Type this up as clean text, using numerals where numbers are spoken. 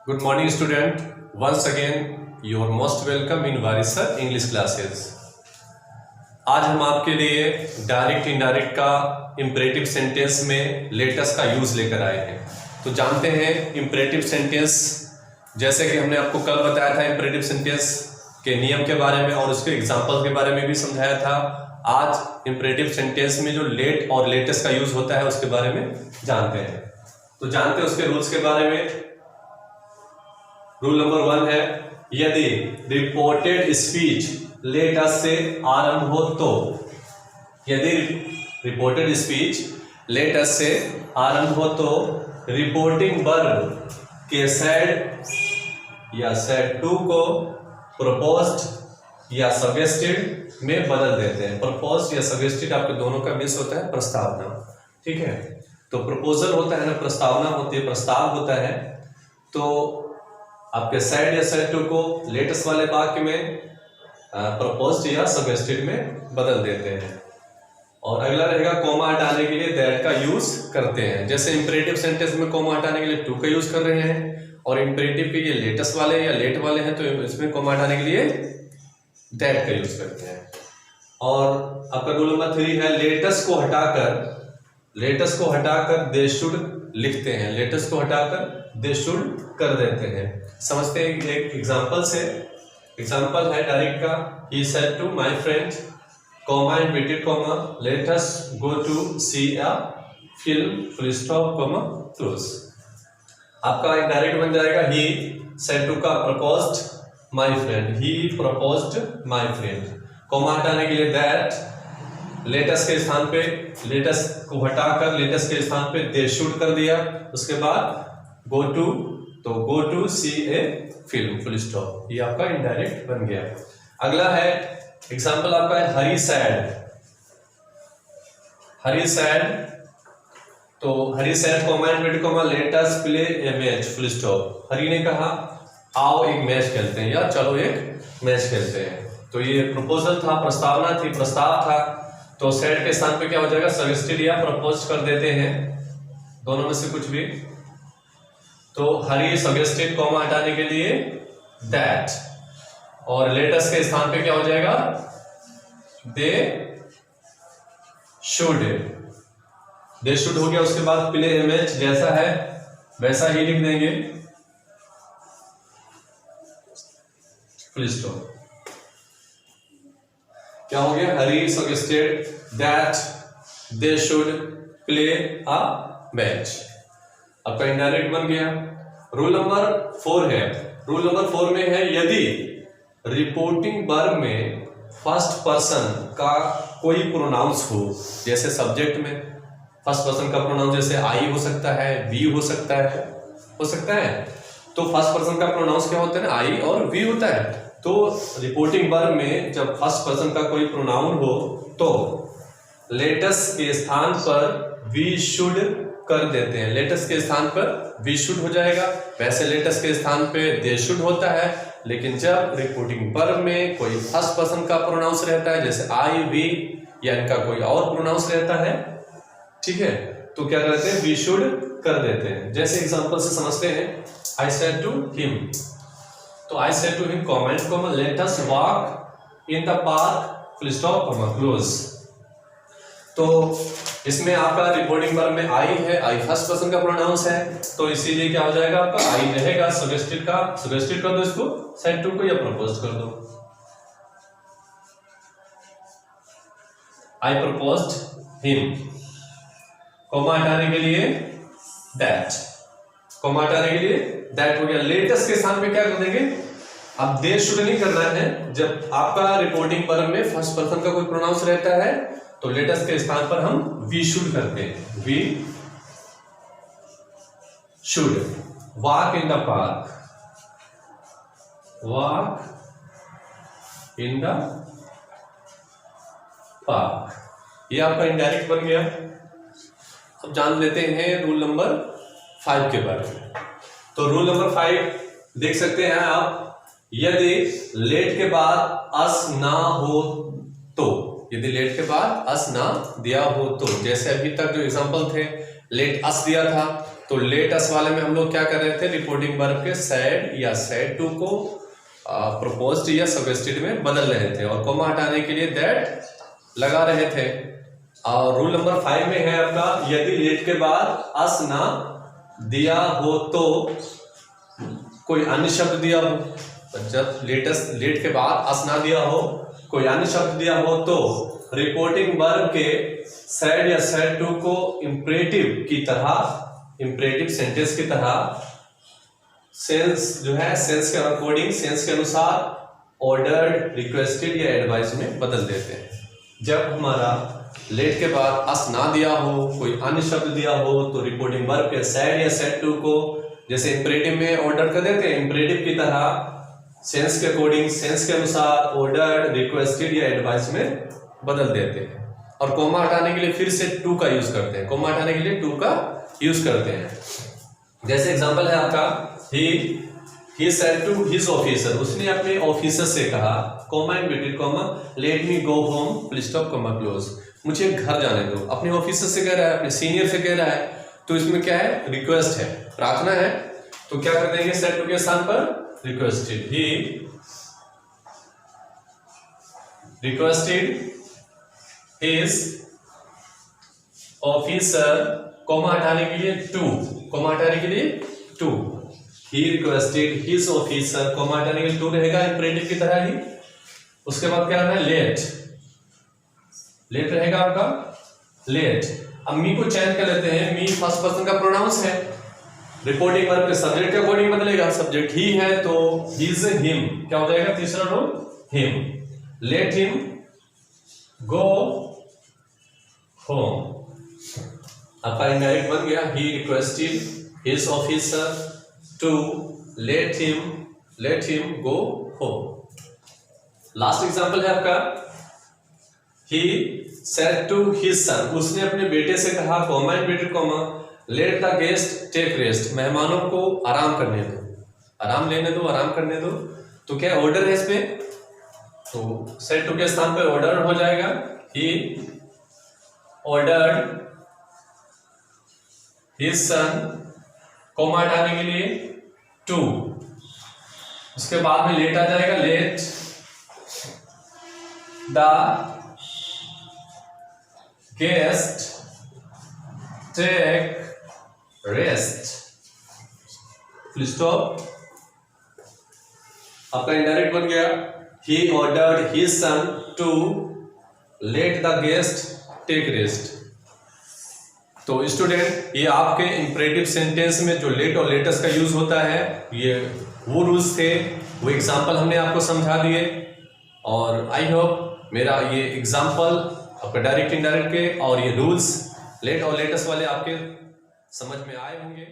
Good morning, student. Once again, you are most welcome in Varisa English classes. आज हम आपके लिए direct indirect का इंपरेटिव सेंटेंस में लेटस का यूज लेकर आए हैं। तो जानते हैं इंपरेटिव सेंटेंस, जैसे कि हमने आपको कल बताया था इंपरेटिव सेंटेंस के नियम के बारे में और उसके एग्जाम्पल के बारे में भी समझाया था। आज इंपरेटिव सेंटेंस में जो लेट और लेटेस्ट का यूज होता है उसके बारे में जानते हैं। तो जानते हैं उसके रूल्स के बारे में। रूल नंबर 1 है, यदि रिपोर्टेड स्पीच लेटस से आरंभ हो तो, यदि रिपोर्टेड स्पीच लेटस से आरंभ हो तो रिपोर्टिंग वर्ब के सेड या सेड टू को प्रपोज्ड या सजेस्टेड में बदल देते हैं। प्रपोज्ड या सजेस्टेड आपके दोनों का मिस होता है प्रस्तावना, ठीक है। तो प्रपोजल होता है ना, प्रस्तावना होती है, प्रस्ताव होता है। तो आपके सेड या सेड टू को लेटेस्ट वाले वाक्य में प्रपोज्ड या सजेस्टेड में बदल देते हैं। और अगला रहेगा कॉमा हटाने के लिए दैट का यूज करते हैं। जैसे इंपरेटिव सेंटेंस में कॉमा हटाने के लिए टू का यूज कर रहे हैं और इंपरेटिव के ये लेटेस्ट वाले या लेट वाले हैं तो इसमें कॉमा हटाने के लिए दैट का यूज करते हैं। और आपका रूल नंबर 3 है, लेटेस्ट को हटाकर दे शुड लिखते हैं। लेटेस्ट को हटाकर दे शुड कर देते हैं। समझते हैं एक एग्जांपल से। एग्जांपल है डायरेक्ट का, he said to my friend, comma invited comma let us go to see a film full stop comma close। आपका एक डायरेक्ट बन जाएगा he said to का proposed my friend, he proposed my friend। comma हटाने के लिए that, latest के स्थान पे लेटेस्ट को हटाकर लेटेस्ट के स्थान पे दे शुड कर दिया। उसके बाद गो टू, तो go to see a film full stop, ये आपका इनडायरेक्ट बन गया। अगला है एग्जांपल आपका है हरी सैड। हरी सैड, तो Hari said comma inverted comma let us play a match full stop. Hari ने कहा आओ एक मैच खेलते हैं या चलो एक मैच खेलते हैं। तो ये प्रपोजल था, प्रस्तावना थी, प्रस्ताव था। तो सैड के स्थान पे क्या हो जाएगा, सजेस्टेड या प्रपोज कर देते हैं, दोनों में से कुछ भी। तो हरी सजेस्टेड कॉमा हटाने के लिए दैट, और लेटेस्ट के स्थान पे क्या हो जाएगा, दे शुड। दे शुड हो गया। उसके बाद प्ले ए मैच, जैसा है वैसा ही लिख देंगे फुल स्टॉप। क्या हो गया, Hari suggested that they should play a match. आपका इनडायरेक्ट बन गया। रूल नंबर 4 है। रूल नंबर 4 में है, यदि रिपोर्टिंग वर्ब में फर्स्ट पर्सन का कोई प्रोनाउंस हो, जैसे सब्जेक्ट में फर्स्ट पर्सन का प्रोनाउंस जैसे आई हो सकता है, वी हो सकता है। तो फर्स्ट पर्सन का प्रोनाउंस क्या होता है ना, आई और वी होता है। तो रिपोर्टिंग वर्ब में जब फर्स्ट पर्सन का कोई प्रोनाउन हो तो लेटेस्ट के स्थान पर वी शुड कर देते हैं। लेटेस्ट के स्थान पर वी शुड हो जाएगा। वैसे लेटेस्ट के स्थान पे दे शुड होता है, लेकिन जब रिपोर्टिंग वर्ब में कोई फर्स्ट पर्सन का प्रोनाउंस रहता है, जैसे आई वी या इनका कोई और प्रोनाउंस रहता है, ठीक है, तो क्या करते हैं, वी शुड कर देते हैं। जैसे एग्जांपल से समझते हैं, आई सेड टू हिम, तो I said to him comment comma let us walk in the park full stop comma close. तो इसमें आपका रिपोर्टिंग वर्ब में आई है, आई फर्स्ट पर्सन का प्रोनाउंस है, तो इसीलिए क्या हो जाएगा, आपका आई रहेगा। सजेस्टेड कर दो इसको, सेड टू को या प्रपोज कर दो। आई प्रपोज्ड हिम, कॉमा हटाने के लिए दैट, कॉमा हटाने के लिए दैट हो गया। लेटेस्ट के स्थान पे क्या कर देंगे, अब दे शुड नहीं करना है। जब आपका रिपोर्टिंग वर्ब में फर्स्ट पर्सन का कोई प्रोनाउंस रहता है तो लेटेस्ट के स्थान पर हम वी शुड करते हैं। We should walk in the park, walk in the park, ये आपका इनडायरेक्ट बन गया। अब जान लेते हैं रूल नंबर 5 के बारे में। तो रूल नंबर 5 देख सकते हैं आप, यदि लेट के बाद अस ना हो तो, यदि लेट के बाद अस ना दिया हो तो, जैसे अभी तक जो एग्जांपल थे लेट अस दिया था, तो लेटस वाले में हम लोग क्या कर रहे थे, रिपोर्टिंग वर्ब के सैड या सैड टू को प्रोपोज्ड या सजेस्टेड में बदल रहे थे, और कोमा हटाने के लिए दैट लगा रहे थे। और रूल नंबर 5 में है आपका, यदि लेट के बाद अस ना दिया हो तो कोई अन्य शब्द दिया हो, जब लेट के बाद अस ना दिया हो, कोई अन्य शब्द दिया हो, तो रिपोर्टिंग वर्ब के सैड या सैड टू को इंपरेटिव की तरह, इंपरेटिव सेंटेंस की तरह सेंस जो है, सेंस के अकॉर्डिंग, सेंस के अनुसार ऑर्डर्ड, रिक्वेस्टेड या एडवाइस में बदल देते हैं। जब हमारा लेट के बाद अस ना दिया हो, कोई अन्य शब्द दिया हो, तो रिपोर्टिंग वर्ब के सैड या सैड टू को जैसे इंपरेटिव में ऑर्डर कर देते हैं, इंपरेटिव की तरह सेंस के अकॉर्डिंग, सेंस के अनुसार ऑर्डर्ड, रिक्वेस्टेड या एडवाइस में बदल देते हैं। और कोमा हटाने के लिए फिर से टू का यूज करते हैं, कोमा हटाने के लिए टू का यूज करते हैं। जैसे एग्जांपल है आपका, he said to his officer, उसने अपने ऑफिसर से कहा, comma in between comma, let me go home full stop comma close, मुझे घर जाने दो। अपने ऑफिसर से कह रहा है, अपने सीनियर से कह रहा है, तो इसमें क्या है, रिक्वेस्ट है, प्रार्थना है, तो क्या कर देंगे सेड टू के स्थान पर requested, he requested his officer, comma हटाने के लिए टू, कोमा हटाने के लिए to, he requested his officer, comma हटाने के लिए टू रहेगा इंपरेटिव की तरह ही। उसके बाद क्या है, लेट, लेट रहेगा आपका लेट। अब मी को चेंज कर लेते हैं, मी फर्स्ट पर्सन का प्रोनाउंस है, रिपोर्टिंग वर्ब के सब्जेक्ट के अकॉर्डिंग बदलेगा, सब्जेक्ट ही है तो हिज, हिम, क्या हो जाएगा तीसरा rule, him, let him go home. आपका इनडायरेक्ट बन गया, he requested his officer to let him go home। Last example है आपका, he said to his son, उसने अपने बेटे से कहा, comma in between comma, let the guest take rest, मेहमानों को आराम करने दो, आराम लेने दो, आराम करने दो। तो क्या ऑर्डर है इसमें, तो said to के स्थान पर ऑर्डर हो जाएगा, he ordered his son, comma हटाने के लिए टू, उसके बाद में लेट आ जाएगा, let the guest take rest, full stop. आपका इंडायरेक्ट बन गया, he ordered his son to let the guest take rest। तो स्टूडेंट, ये आपके इंपरेटिव सेंटेंस में जो लेट और लेटेस्ट का यूज होता है, ये वो रूल्स थे, वो एग्जांपल हमने आपको समझा दिए। और आई होप मेरा ये एग्जांपल आपका डायरेक्ट इनडायरेक्ट के और ये रूल्स लेट और लेटेस्ट वाले आपके समझ में आए होंगे।